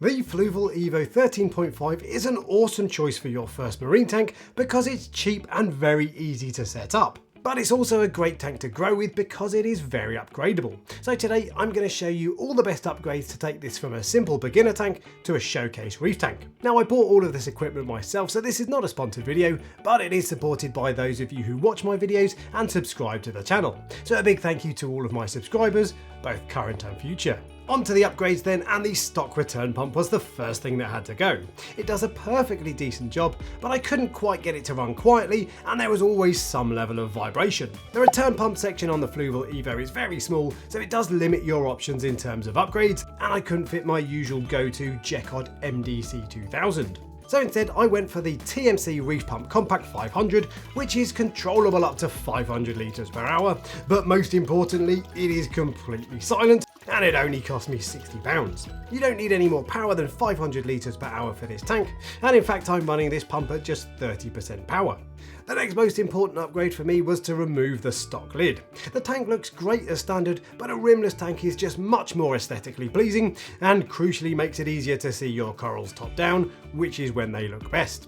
The Fluval Evo 13.5 is an awesome choice for your first marine tank because it's cheap and very easy to set up. But it's also a great tank to grow with because it is very upgradable. So today I'm going to show you all the best upgrades to take this from a simple beginner tank to a showcase reef tank. Now, I bought all of this equipment myself, so this is not a sponsored video, but it is supported by those of you who watch my videos and subscribe to the channel. So a big thank you to all of my subscribers, both current and future. On to the upgrades then, and the stock return pump was the first thing that had to go. It does a perfectly decent job, but I couldn't quite get it to run quietly, and there was always some level of vibration. The return pump section on the Fluval Evo is very small, so it does limit your options in terms of upgrades, and I couldn't fit my usual go-to Jecod MDC 2000. So instead I went for the TMC Reef Pump Compact 500, which is controllable up to 500 litres per hour, but most importantly it is completely silent and it only cost me £60. You don't need any more power than 500 litres per hour for this tank, and in fact I'm running this pump at just 30% power. The next most important upgrade for me was to remove the stock lid. The tank looks great as standard, but a rimless tank is just much more aesthetically pleasing and crucially makes it easier to see your corals top down, which is when they look best.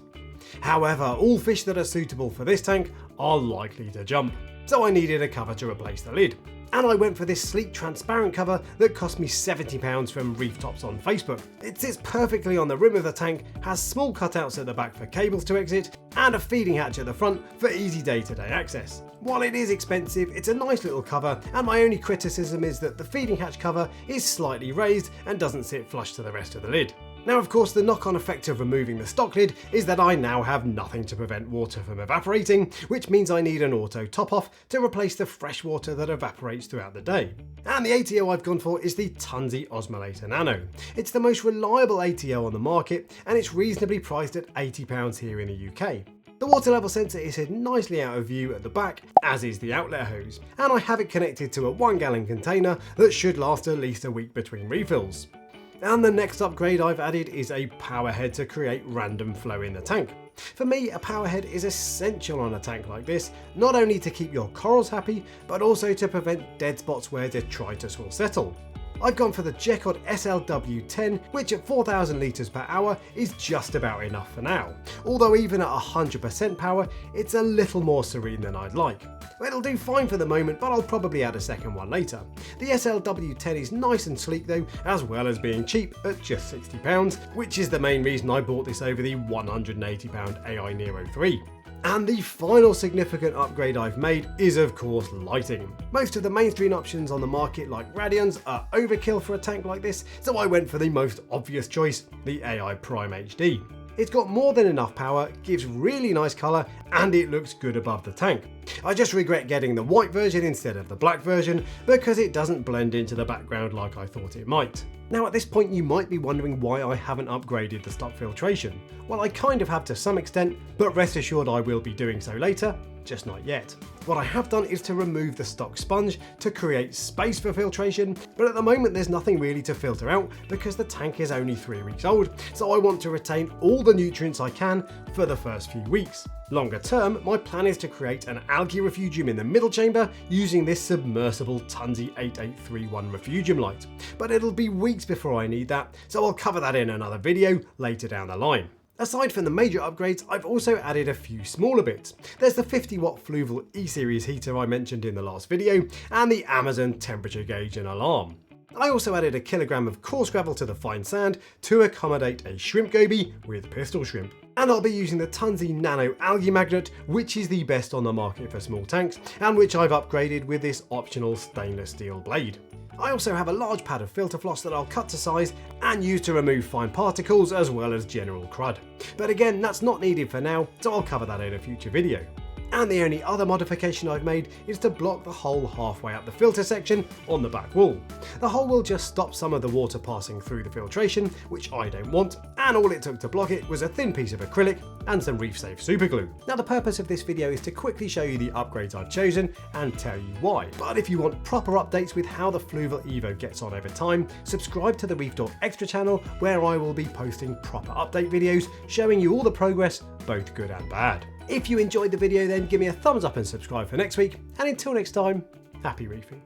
However, all fish that are suitable for this tank are likely to jump, so I needed a cover to replace the lid. And I went for this sleek transparent cover that cost me £70 from Reef Tops on Facebook. It sits perfectly on the rim of the tank, has small cutouts at the back for cables to exit, and a feeding hatch at the front for easy day-to-day access. While it is expensive, it's a nice little cover, and my only criticism is that the feeding hatch cover is slightly raised and doesn't sit flush to the rest of the lid. Now, of course, the knock-on effect of removing the stock lid is that I now have nothing to prevent water from evaporating, which means I need an auto top-off to replace the fresh water that evaporates throughout the day. And the ATO I've gone for is the Tunzi Osmolator Nano. It's the most reliable ATO on the market, and it's reasonably priced at £80 here in the UK. The water level sensor is hidden nicely out of view at the back, as is the outlet hose, and I have it connected to a 1-gallon container that should last at least a week between refills. And the next upgrade I've added is a Powerhead to create random flow in the tank. For me, a Powerhead is essential on a tank like this, not only to keep your corals happy, but also to prevent dead spots where detritus will settle. I've gone for the Jecod SLW10, which at 4,000 litres per hour is just about enough for now. Although even at 100% power, it's a little more serene than I'd like. It'll do fine for the moment, but I'll probably add a second one later. The SLW10 is nice and sleek though, as well as being cheap at just £60, which is the main reason I bought this over the £180 AI Nero 3. And the final significant upgrade I've made is of course lighting. Most of the mainstream options on the market like Radions are overkill for a tank like this, so I went for the most obvious choice, the AI Prime HD. It's got more than enough power, gives really nice colour, and it looks good above the tank. I just regret getting the white version instead of the black version because it doesn't blend into the background like I thought it might. Now at this point you might be wondering why I haven't upgraded the stock filtration. Well, I kind of have to some extent, but rest assured I will be doing so later, just not yet. What I have done is to remove the stock sponge to create space for filtration, but at the moment there's nothing really to filter out because the tank is only 3 weeks old, so I want to retain all the nutrients I can for the first few weeks. Longer term, my plan is to create an algae refugium in the middle chamber using this submersible Tunzi 8831 refugium light, but it'll be weeks before I need that, so I'll cover that in another video later down the line. Aside from the major upgrades, I've also added a few smaller bits. There's the 50-watt Fluval E-Series heater I mentioned in the last video, and the Amazon temperature gauge and alarm. I also added a kilogram of coarse gravel to the fine sand to accommodate a shrimp goby with pistol shrimp. And I'll be using the Tunzi Nano Algae Magnet, which is the best on the market for small tanks, and which I've upgraded with this optional stainless steel blade. I also have a large pad of filter floss that I'll cut to size and use to remove fine particles as well as general crud. But again, that's not needed for now, so I'll cover that in a future video. And the only other modification I've made is to block the hole halfway up the filter section on the back wall. The hole will just stop some of the water passing through the filtration, which I don't want, and all it took to block it was a thin piece of acrylic and some reef safe superglue. Now the purpose of this video is to quickly show you the upgrades I've chosen and tell you why. But if you want proper updates with how the Fluval Evo gets on over time, subscribe to the Reef Talk Extra channel where I will be posting proper update videos showing you all the progress, both good and bad. If you enjoyed the video then give me a thumbs up and subscribe for next week, and until next time, happy reefing.